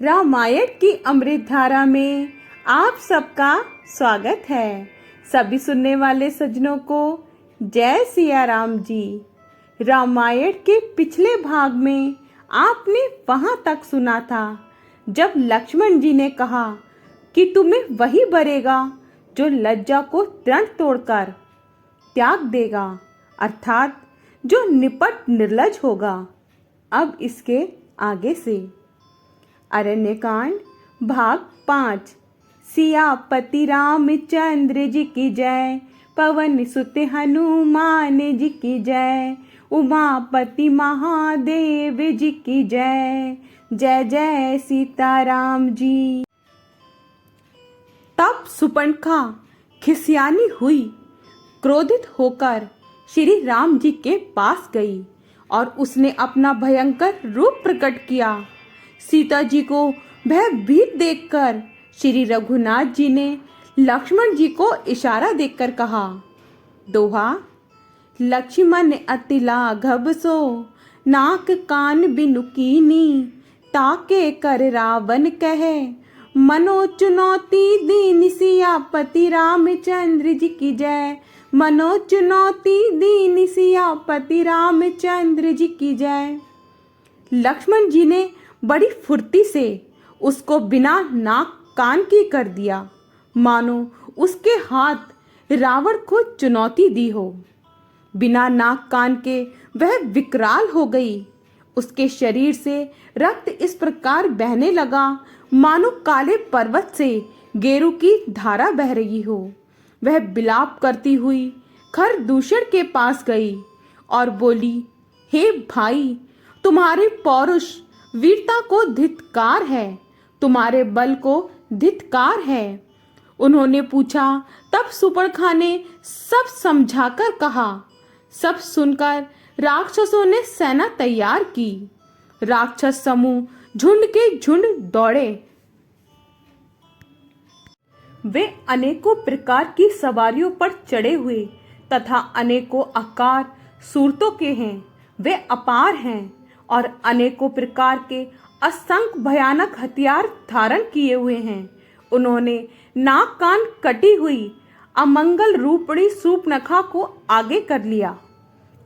रामायण की अमृत धारा में आप सबका स्वागत है। सभी सुनने वाले सज्जनों को जय सिया राम जी। रामायण के पिछले भाग में आपने वहां तक सुना था जब लक्ष्मण जी ने कहा कि तुम्हें वही बरेगा जो लज्जा को तृण तोड़कर त्याग देगा, अर्थात जो निपट निर्लज होगा। अब इसके आगे से अरण्यकांड भाग 5। सियापति रामचंद्र जी की जय, पवन सुत हनुमान जी की जय, उमापति महादेव जी की जय। जय जय सीताराम जी। तब सुपर्णखा खिसियानी हुई, क्रोधित होकर श्री राम जी के पास गई और उसने अपना भयंकर रूप प्रकट किया। सीता जी को भयभीत देखकर श्री रघुनाथ जी ने लक्ष्मण जी को इशारा देकर कहा, दोहा। लक्ष्मण अति लाघव सो, नाक कान बिनु कीनी, ताके कर रावण कहे, मनो चुनौती दीन। सियापति रामचंद्र जी की जय, मनो चुनौती दीन। सियापति रामचंद्र जी की जय। लक्ष्मण जी ने बड़ी फुर्ती से उसको बिना नाक कान की कर दिया, मानो उसके हाथ रावण को चुनौती दी हो। बिना नाक कान के वह विकराल हो गई। उसके शरीर से रक्त इस प्रकार बहने लगा मानो काले पर्वत से गेरू की धारा बह रही हो। वह बिलाप करती हुई खरदूषण के पास गई और बोली, हे भाई, तुम्हारे पौरुष वीरता को धिक्कार है, तुम्हारे बल को धिक्कार है। उन्होंने पूछा। तब सुपर्णखा ने सब समझाकर कहा। सब सुनकर राक्षसों ने सेना तैयार की। राक्षस समूह झुंड के झुंड दौड़े। वे अनेकों प्रकार की सवारियों पर चढ़े हुए तथा अनेकों आकार सूरतों के हैं। वे अपार हैं और अनेकों प्रकार के असंख्य भयानक हथियार धारण किए हुए हैं। उन्होंने नाक कान कटी हुई अमंगल रूपणी शूर्पणखा को आगे कर लिया।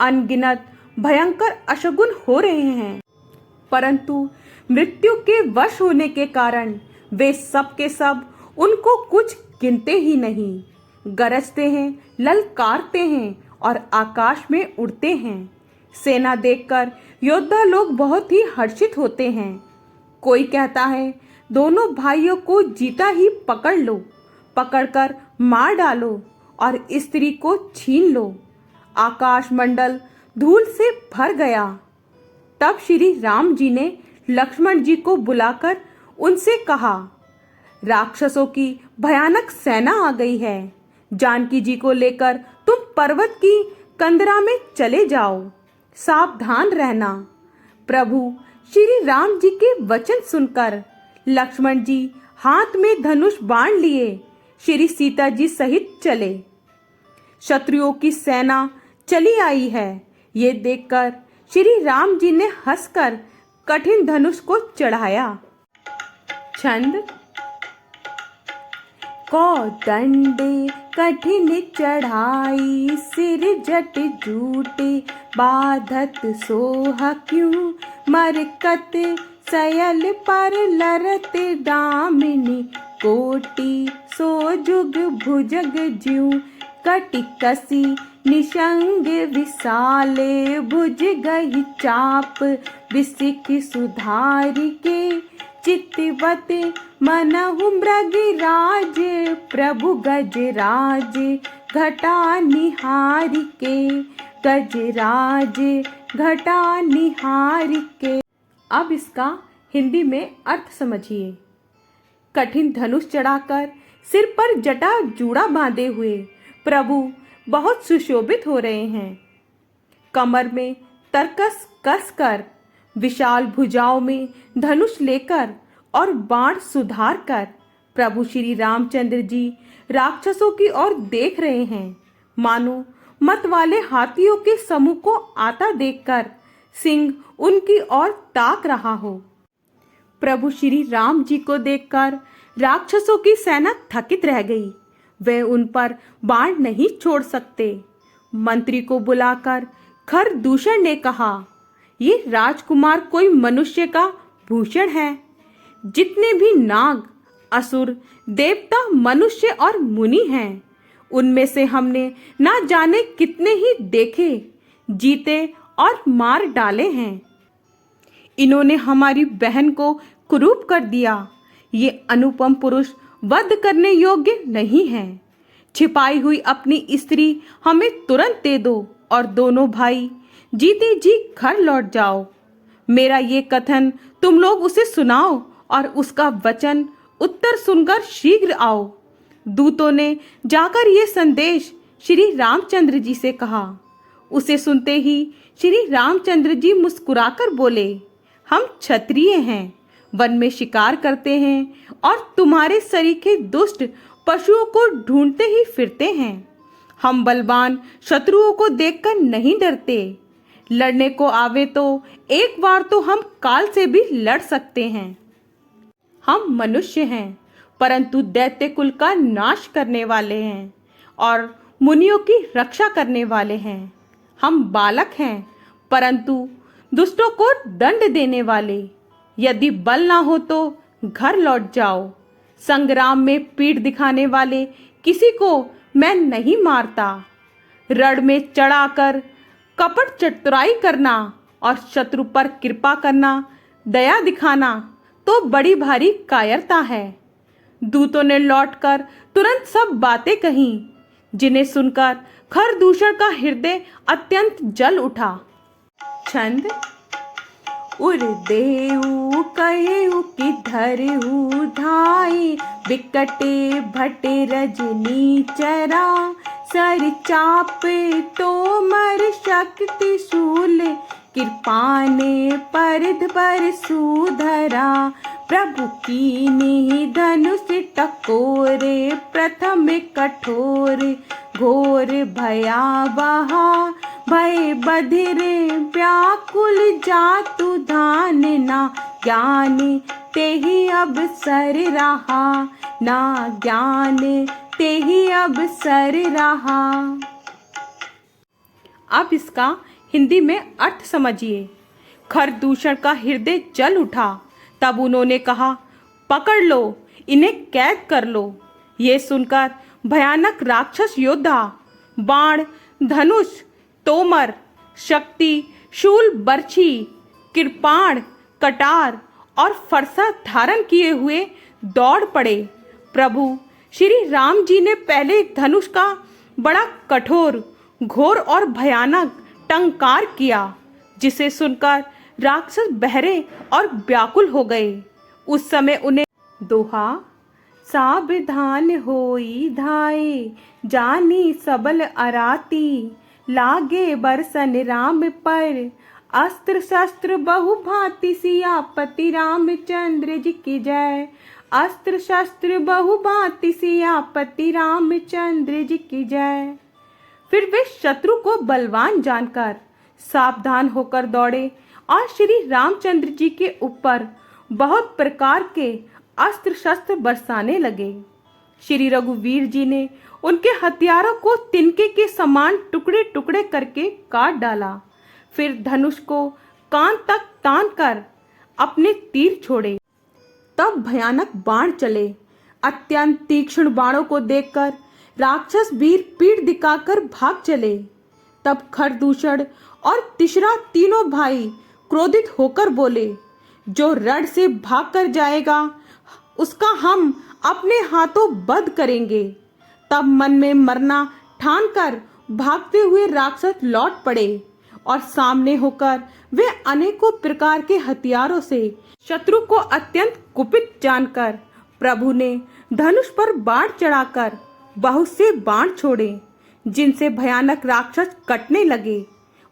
अनगिनत भयंकर अशगुन हो रहे हैं, परंतु मृत्यु के वश होने के कारण वे सब के सब उनको कुछ गिनते ही नहीं। गरजते हैं, ललकारते हैं और आकाश में उड़ते हैं। सेना देखकर योद्धा लोग बहुत ही हर्षित होते हैं। कोई कहता है, दोनों भाइयों को जीता ही पकड़ लो, पकड़कर मार डालो और स्त्री को छीन लो। आकाश मंडल धूल से भर गया। तब श्री राम जी ने लक्ष्मण जी को बुलाकर उनसे कहा, राक्षसों की भयानक सेना आ गई है। जानकी जी को लेकर तुम पर्वत की कंदरा में चले जाओ, सावधान रहना। प्रभु श्री राम जी के वचन सुनकर लक्ष्मण जी हाथ में धनुष बाण लिए श्री सीता जी सहित चले। शत्रुओं की सेना चली आई है, ये देखकर श्री राम जी ने हंसकर कठिन धनुष को चढ़ाया। छंद। कौदंडे कठिन चढ़ाई, सिर जट जूटे बाधत सोह क्यों, मरकत सयल पर लरत दामिनी, कोटि सो जुग भुजग ज्यों, कटि कसी निशंग विशाले, भुज गही चाप विसिख सुधारि के, चितवत मनहु मृगराज, प्रभु गजराज घटा निहारि के, गजराज घटा निहारि के। अब इसका हिंदी में अर्थ समझिए। कठिन धनुष चढ़ाकर सिर पर जटा जूड़ा बांधे हुए प्रभु बहुत सुशोभित हो रहे हैं। कमर में तरकस कसकर, विशाल भुजाओं में धनुष लेकर और बाण सुधार कर प्रभु श्री रामचंद्र जी राक्षसों की ओर देख रहे हैं, मानो मत वाले हाथियों के समूह को आता देखकर सिंह उनकी ओर ताक रहा हो। प्रभु श्री राम जी को देखकर राक्षसों की सेना थकित रह गई। वे उन पर बाण नहीं छोड़ सकते। मंत्री को बुलाकर खरदूषण ने कहा, ये राजकुमार कोई मनुष्य का भूषण है। जितने भी नाग, असुर, देवता, मनुष्य और मुनि हैं, उनमें से हमने ना जाने कितने ही देखे, जीते और मार डाले हैं। इन्होंने हमारी बहन को कुरूप कर दिया। ये अनुपम पुरुष वध करने योग्य नहीं है। छिपाई हुई अपनी स्त्री हमें तुरंत दे दो और दोनों भाई जीते जी घर लौट जाओ। मेरा ये कथन तुम लोग उसे सुनाओ और उसका वचन उत्तर सुनकर शीघ्र आओ। दूतों ने जाकर ये संदेश श्री रामचंद्र जी से कहा। उसे सुनते ही श्री रामचंद्र जी मुस्कुराकर बोले, हम क्षत्रिय हैं, वन में शिकार करते हैं और तुम्हारे सरीखे दुष्ट पशुओं को ढूंढते ही फिरते हैं। हम बलवान शत्रुओं को देखकर नहीं डरते। लड़ने को आवे तो एक बार तो हम काल से भी लड़ सकते हैं। हम मनुष्य हैं, परंतु दैत्य कुल का नाश करने वाले हैं और मुनियों की रक्षा करने वाले हैं। हम बालक हैं, परंतु दुष्टों को दंड देने वाले। यदि बल ना हो तो घर लौट जाओ। संग्राम में पीठ दिखाने वाले किसी को मैं नहीं मारता। रण में चढ़ाकर कपट चतुराई करना और शत्रु पर कृपा करना, दया दिखाना तो बड़ी भारी कायरता है। दूतों ने लौटकर तुरंत सब बातें कहीं, जिन्हें सुनकर खरदूषण का हृदय अत्यंत जल उठा। छंद। उर्देऊ कहेऊ कि धरऊ धाई, बिकटे भटे रजनी चरा, सर चापे तोमर शक्ति शूल, कृपाने परिध पर सुधरा, प्रभु की नी धनुष टकोरे, प्रथम कठोर घोर भयावहा, भय बधिरे व्याकुल जातु धान, ना ज्ञान तेहि अब सर रहा, ना ज्ञान तेहि अब सर रहा। अब इसका हिंदी में अर्थ समझिए। खरदूषण का हृदय जल उठा। तब उन्होंने कहा, पकड़ लो, इन्हें कैद कर लो। ये सुनकर भयानक राक्षस योद्धा बाण, धनुष, तोमर, शक्ति, शूल, बर्छी, कृपाण, कटार और फरसा धारण किए हुए दौड़ पड़े। प्रभु श्री राम जी ने पहले धनुष का बड़ा कठोर, घोर और भयानक टंकार किया, जिसे सुनकर राक्षस बहरे और व्याकुल हो गए। उस समय उन्हें दोहा, सावधान होई धाये, जानी सबल अराती, लागे बरसन राम पर, अस्त्र शस्त्र बहु भांति, सियापति रामचंद्र जी की जय। अस्त्र शस्त्र बहु भांति, सियापति रामचंद्र जी की जय। फिर वे शत्रु को बलवान जानकर सावधान होकर दौड़े और श्री रामचंद्र जी के ऊपर बहुत प्रकार के अस्त्र शस्त्र बरसाने लगे। श्री रघुवीर जी ने उनके हथियारों को तिनके के समान टुकड़े टुकड़े करके काट डाला। फिर धनुष को कान तक तान कर अपने तीर छोड़े। तब भयानक बाण चले। अत्यंत तीक्ष्ण बाणों को देखकर राक्षस वीर पीठ दिखाकर भाग चले। तब खरदूषण और तिसरा तीनों भाई क्रोधित होकर बोले, जो रण से भागकर जाएगा उसका हम अपने हाथों वध करेंगे। तब मन में मरना ठानकर भागते हुए राक्षस लौट पड़े और सामने होकर वे अनेकों प्रकार के हथियारों से शत्रु को अत्यंत कुपित जानकर प्रभु ने धनुष पर बाण चढ़ाकर बहुत से बाण छोड़े, जिनसे भयानक राक्षस कटने लगे।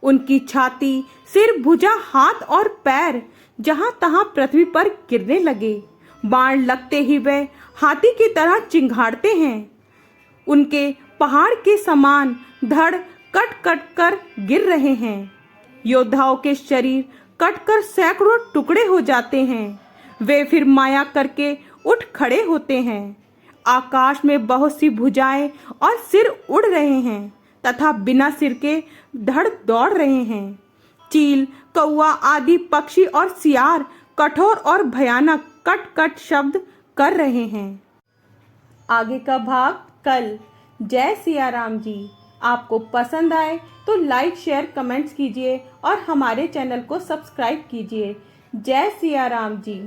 उनकी छाती, सिर, भुजा, हाथ और पैर जहां तहां पृथ्वी पर गिरने लगे। बाण लगते ही वे हाथी की तरह चिंघाड़ते हैं। उनके पहाड़ के समान धड़ कट कट कर गिर रहे हैं। योद्धाओं के शरीर कटकर सैकड़ों टुकड़े हो जाते हैं। वे फिर माया करके उठ खड़े होते हैं। आकाश में बहुत सी भुजाएं और सिर उड़ रहे हैं तथा बिना सिर के धड़ दौड़ रहे हैं। चील, कौवा आदि पक्षी और सियार कठोर और भयानक कट कट शब्द कर रहे हैं। आगे का भाग कल। जय सिया राम जी। आपको पसंद आए तो लाइक शेयर कमेंट्स कीजिए और हमारे चैनल को सब्सक्राइब कीजिए। जय सिया राम जी।